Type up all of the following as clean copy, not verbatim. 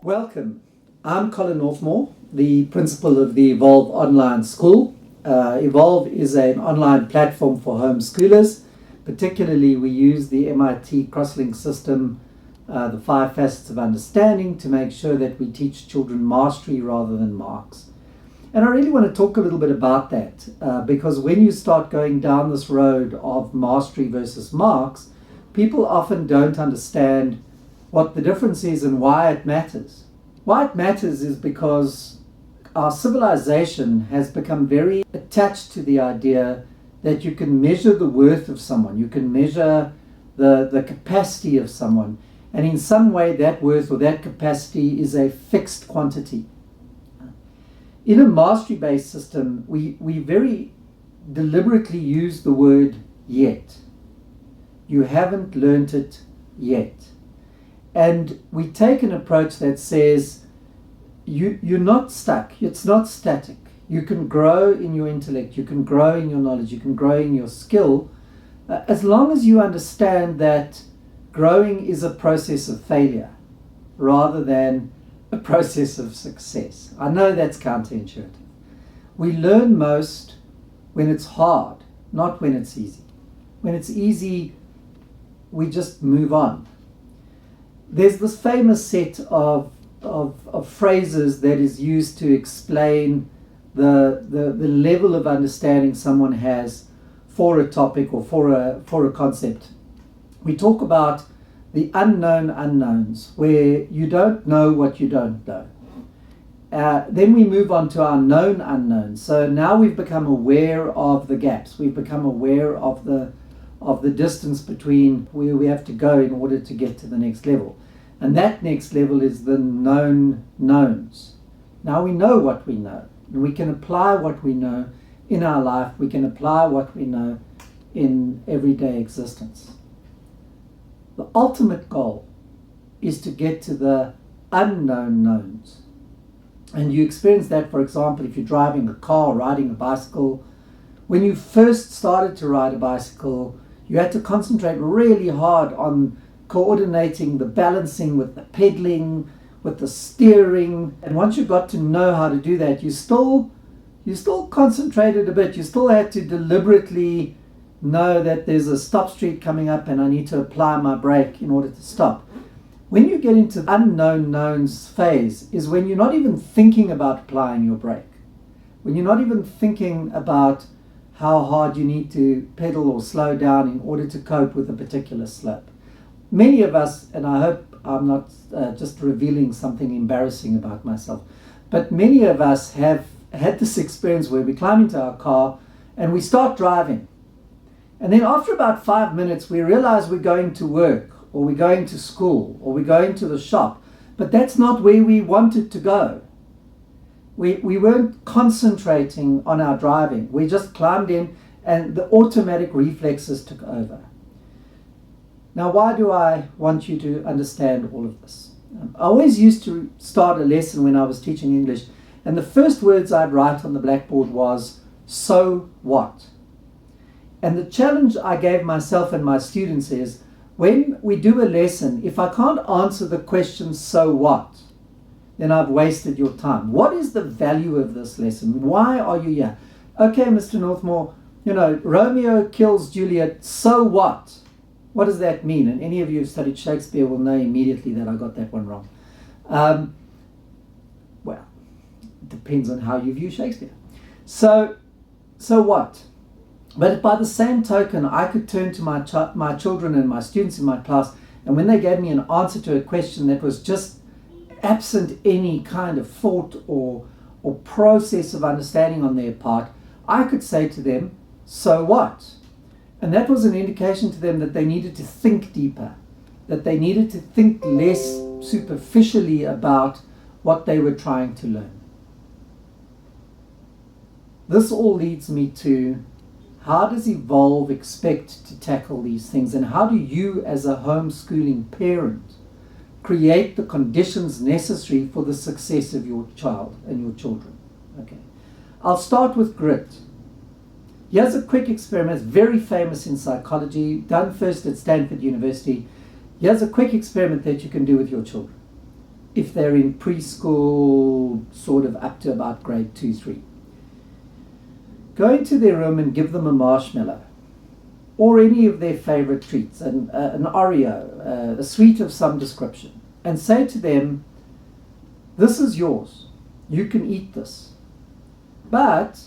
Welcome. I'm Colin Northmore, the principal of the Evolve Online School. Evolve is an online platform for homeschoolers. Particularly, we use the MIT Crosslink system, the 5 facets of understanding, to make sure that we teach children mastery rather than marks. And I really want to talk a little bit about that because when you start going down this road of mastery versus marks, people often don't understand what the difference is and why it matters. Why it matters is because our civilization has become very attached to the idea that you can measure the worth of someone, you can measure the capacity of someone, and in some way that worth or that capacity is a fixed quantity. In a mastery-based system, we very deliberately use the word yet. You haven't learnt it yet. And we take an approach that says you're not stuck, it's not static. You can grow in your intellect, you can grow in your knowledge, you can grow in your skill, as long as you understand that growing is a process of failure rather than a process of success. I know that's counterintuitive. We learn most when it's hard, not when it's easy. When it's easy, we just move on. There's this famous set of phrases that is used to explain the level of understanding someone has for a topic or for a concept. We talk about the unknown unknowns, where you don't know what you don't know. Then we move on to our known unknowns. So now we've become aware of the gaps. We've become aware of the distance between where we have to go in order to get to the next level. And that next level is the known knowns. Now we know what we know, and we can apply what we know in our life. We can apply what we know in everyday existence. The ultimate goal is to get to the unknown knowns. And you experience that, for example, if you're driving a car or riding a bicycle. When you first started to ride a bicycle, you had to concentrate really hard on coordinating the balancing with the pedaling, with the steering. And once you got to know how to do that, you still concentrated a bit. You still had to deliberately know that there's a stop street coming up and I need to apply my brake in order to stop. When you get into the unknown knowns phase is when you're not even thinking about applying your brake. When you're not even thinking about how hard you need to pedal or slow down in order to cope with a particular slope. Many of us, and I hope I'm not just revealing something embarrassing about myself, but many of us have had this experience where we climb into our car and we start driving. And then after about 5 minutes, we realize we're going to work, or we're going to school, or we're going to the shop, but that's not where we wanted to go. We weren't concentrating on our driving. We just climbed in and the automatic reflexes took over. Now, why do I want you to understand all of this? I always used to start a lesson when I was teaching English, and the first words I'd write on the blackboard was, "So what?" And the challenge I gave myself and my students is, when we do a lesson, if I can't answer the question, "So what?" then I've wasted your time. What is the value of this lesson? Why are you here? Okay, Mr. Northmore, Romeo kills Juliet, so what? What does that mean? And any of you who've studied Shakespeare will know immediately that I got that one wrong. Well, it depends on how you view Shakespeare. So what? But by the same token, I could turn to my children and my students in my class, and when they gave me an answer to a question that was just absent any kind of thought or process of understanding on their part, I could say to them, "So what?" And that was an indication to them that they needed to think deeper, that they needed to think less superficially about what they were trying to learn. This all leads me to, how does Evolve expect to tackle these things, and how do you as a homeschooling parent create the conditions necessary for the success of your child and your children? Okay, I'll start with grit. Here's a quick experiment. It's very famous in psychology, done first at Stanford University. Here's a quick experiment that you can do with your children. if they're in preschool, sort of up to about grade 2, 3. Go into their room and give them a marshmallow or any of their favorite treats, an Oreo, a sweet of some description, and say to them, this is yours. You can eat this. But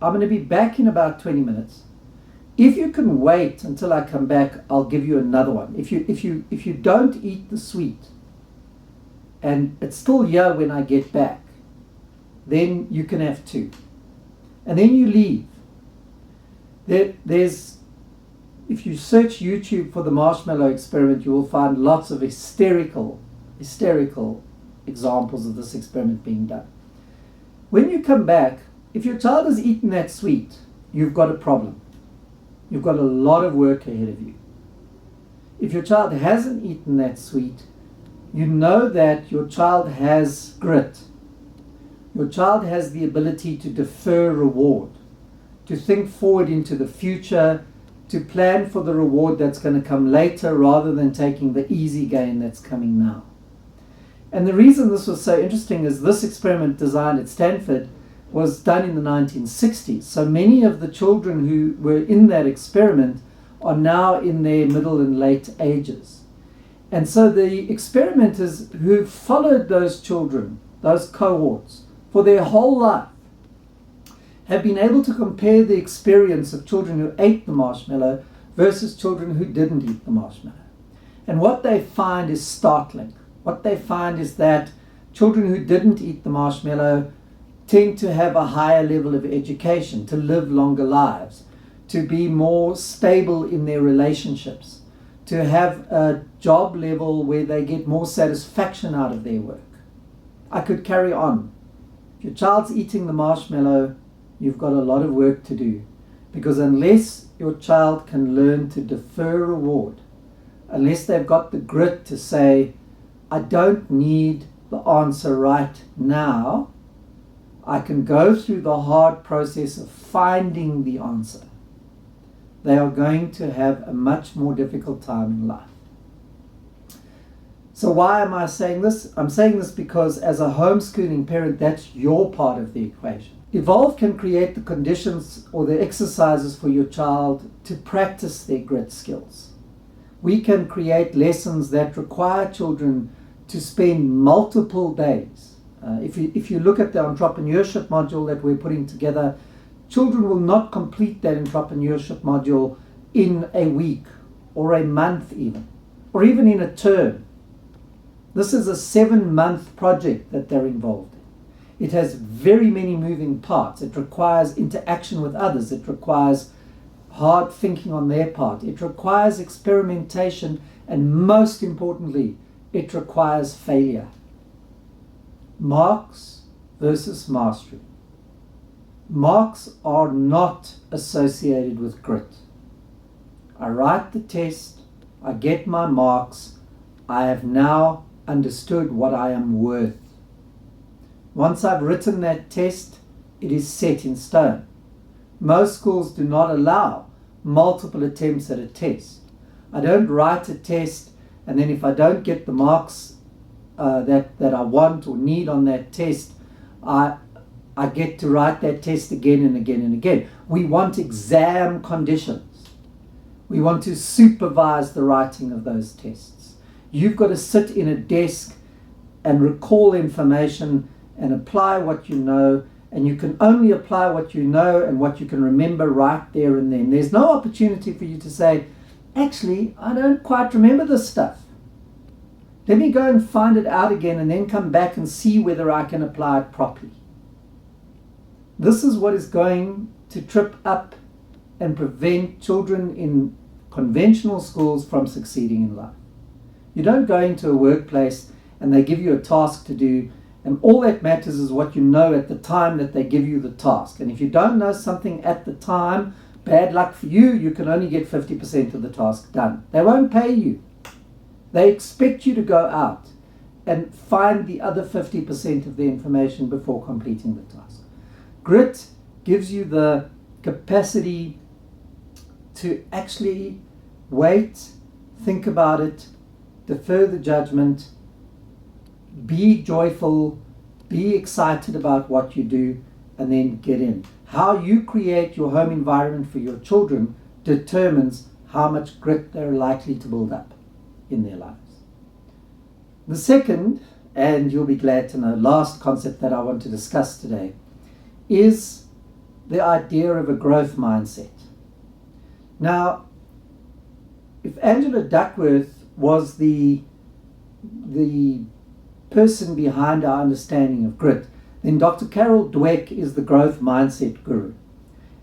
I'm going to be back in about 20 minutes. If you can wait until I come back, I'll give you another one. If you don't eat the sweet and it's still here when I get back, then you can have 2. And then you leave. There's, if you search YouTube for the Marshmallow Experiment, you will find lots of hysterical examples of this experiment being done. When you come back, if your child has eaten that sweet, you've got a problem. You've got a lot of work ahead of you. If your child hasn't eaten that sweet, you know that your child has grit. Your child has the ability to defer reward, to think forward into the future, to plan for the reward that's going to come later rather than taking the easy gain that's coming now. And the reason this was so interesting is this experiment designed at Stanford was done in the 1960s. So many of the children who were in that experiment are now in their middle and late ages. And so the experimenters who followed those children, those cohorts, for their whole life, have been able to compare the experience of children who ate the marshmallow versus children who didn't eat the marshmallow. And what they find is startling. What they find is that children who didn't eat the marshmallow tend to have a higher level of education, to live longer lives, to be more stable in their relationships, to have a job level where they get more satisfaction out of their work. I could carry on. If your child's eating the marshmallow, you've got a lot of work to do, because unless your child can learn to defer reward, unless they've got the grit to say, I don't need the answer right now, I can go through the hard process of finding the answer, they are going to have a much more difficult time in life. So why am I saying this? I'm saying this because as a homeschooling parent, that's your part of the equation. Evolve can create the conditions or the exercises for your child to practice their grit skills. We can create lessons that require children to spend multiple days. If you look at the entrepreneurship module that we're putting together, children will not complete that entrepreneurship module in a week or a month even, or even in a term. This is a 7-month project that they're involved in. It has very many moving parts. It requires interaction with others. It requires hard thinking on their part. It requires experimentation, and most importantly, it requires failure. Marks versus mastery. Marks are not associated with grit. I write the test, I get my marks, I have now understood what I am worth. Once I've written that test, it is set in stone. Most schools do not allow multiple attempts at a test. I don't write a test and then if I don't get the marks that I want or need on that test, I get to write that test again and again and again. We want exam conditions. We want to supervise the writing of those tests. You've got to sit in a desk and recall information and apply what you know, and you can only apply what you know and what you can remember right there and then. There's no opportunity for you to say, actually, I don't quite remember this stuff. Let me go and find it out again and then come back and see whether I can apply it properly. This is what is going to trip up and prevent children in conventional schools from succeeding in life. You don't go into a workplace and they give you a task to do, and all that matters is what you know at the time that they give you the task. And if you don't know something at the time, bad luck for you, you can only get 50% of the task done. They won't pay you. They expect you to go out and find the other 50% of the information before completing the task. Grit gives you the capacity to actually wait, think about it, defer the judgment, be joyful, be excited about what you do, and then get in. How you create your home environment for your children determines how much grit they're likely to build up in their lives. The second, and you'll be glad to know, last concept that I want to discuss today is the idea of a growth mindset. Now, if Angela Duckworth was the person behind our understanding of grit, then Dr. Carol Dweck is the growth mindset guru.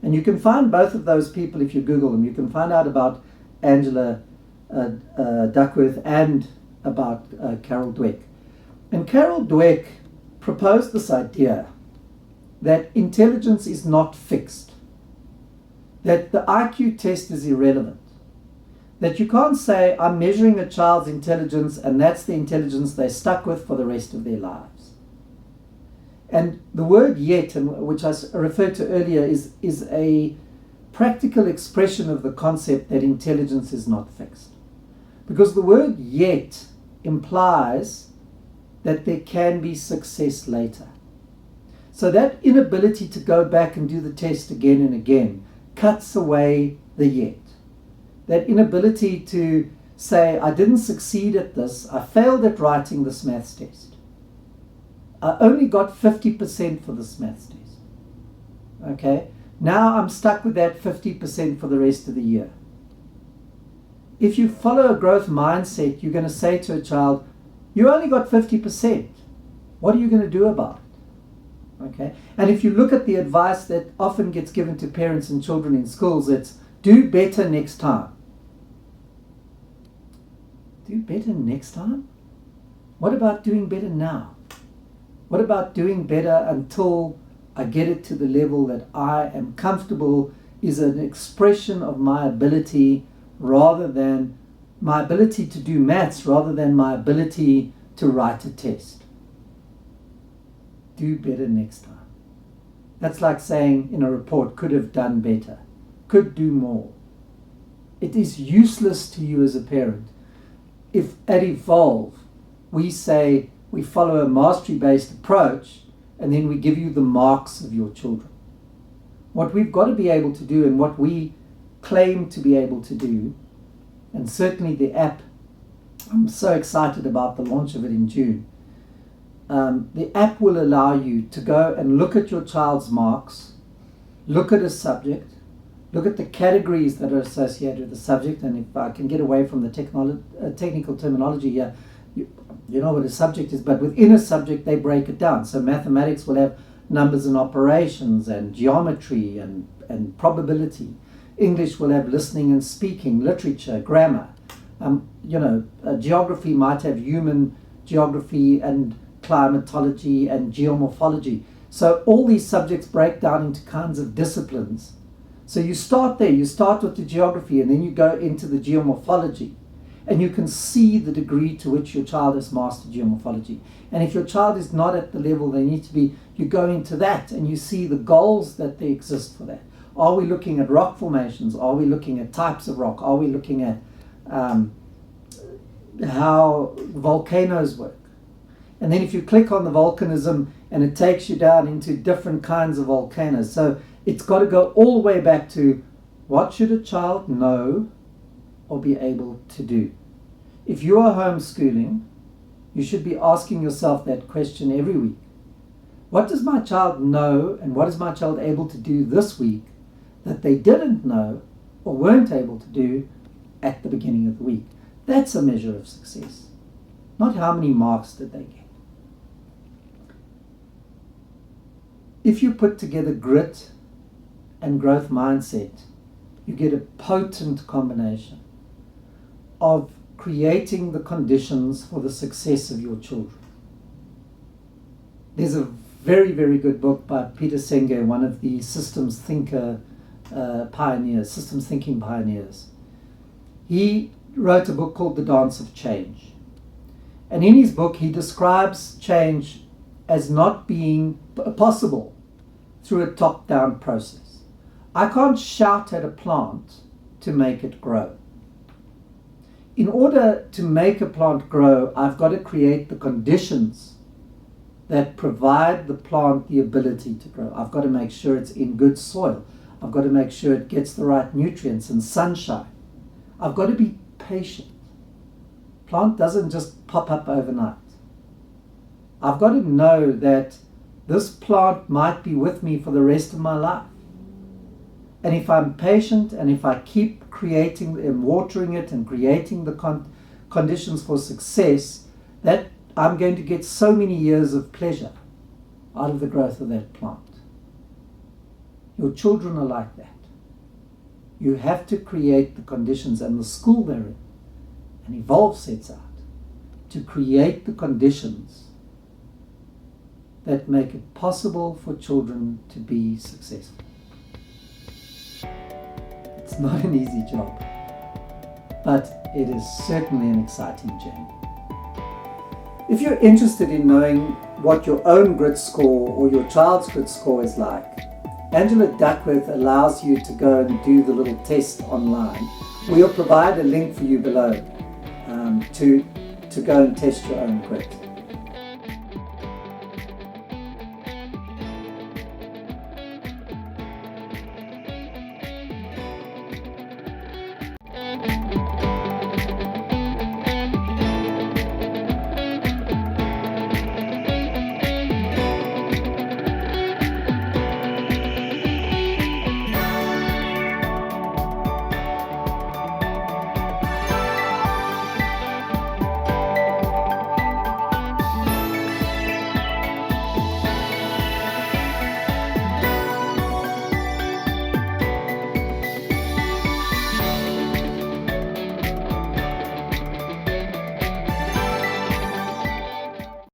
And you can find both of those people if you Google them. You can find out about Angela Duckworth and about Carol Dweck. And Carol Dweck proposed this idea that intelligence is not fixed, that the IQ test is irrelevant, that you can't say, I'm measuring a child's intelligence and that's the intelligence they're stuck with for the rest of their lives. And the word yet, which I referred to earlier, is a practical expression of the concept that intelligence is not fixed. Because the word yet implies that there can be success later. So that inability to go back and do the test again and again cuts away the yet. That inability to say, I didn't succeed at this, I failed at writing this maths test. I only got 50% for this maths test. Okay, now I'm stuck with that 50% for the rest of the year. If you follow a growth mindset, you're going to say to a child, you only got 50%. What are you going to do about it? Okay, and if you look at the advice that often gets given to parents and children in schools, it's do better next time. Do better next time? What about doing better now? What about doing better until I get it to the level that I am comfortable is an expression of my ability rather than my ability to do maths rather than my ability to write a test. Do better next time. That's like saying in a report, could have done better, could do more. It is useless to you as a parent if at Evolve we say we follow a mastery-based approach and then we give you the marks of your children. What we've got to be able to do and what we claim to be able to do, and certainly the app, I'm so excited about the launch of it in June. The app will allow you to go and look at your child's marks, look at a subject, look at the categories that are associated with the subject, and if I can get away from the technical terminology here, you know what a subject is, but within a subject they break it down. So mathematics will have numbers and operations and geometry and probability. English will have listening and speaking, literature, grammar. Geography might have human geography and climatology and geomorphology. So all these subjects break down into kinds of disciplines. So you start there, you start with the geography and then you go into the geomorphology. And you can see the degree to which your child has mastered geomorphology. And if your child is not at the level they need to be, you go into that and you see the goals that they exist for that. Are we looking at rock formations? Are we looking at types of rock? Are we looking at how volcanoes work? And then if you click on the volcanism and it takes you down into different kinds of volcanoes. So it's got to go all the way back to what should a child know or be able to do. If you are homeschooling, you should be asking yourself that question every week. What does my child know and what is my child able to do this week that they didn't know or weren't able to do at the beginning of the week? That's a measure of success, not how many marks did they get. If you put together grit and growth mindset, you get a potent combination of creating the conditions for the success of your children. There's a very, very good book by Peter Senge, one of the systems thinking pioneers. He wrote a book called The Dance of Change. And in his book, he describes change as not being possible through a top-down process. I can't shout at a plant to make it grow. in order to make a plant grow, I've got to create the conditions that provide the plant the ability to grow. I've got to make sure it's in good soil. I've got to make sure it gets the right nutrients and sunshine. I've got to be patient. Plant doesn't just pop up overnight. I've got to know that this plant might be with me for the rest of my life. And if I'm patient and if I keep creating and watering it and creating the conditions for success, that I'm going to get so many years of pleasure out of the growth of that plant. Your children are like that. You have to create the conditions, and the school they're in, and Evolve sets out to create the conditions that make it possible for children to be successful. It's not an easy job, but it is certainly an exciting journey. If you're interested in knowing what your own grit score or your child's grit score is like, Angela Duckworth allows you to go and do the little test online. We'll provide a link for you below to go and test your own grit.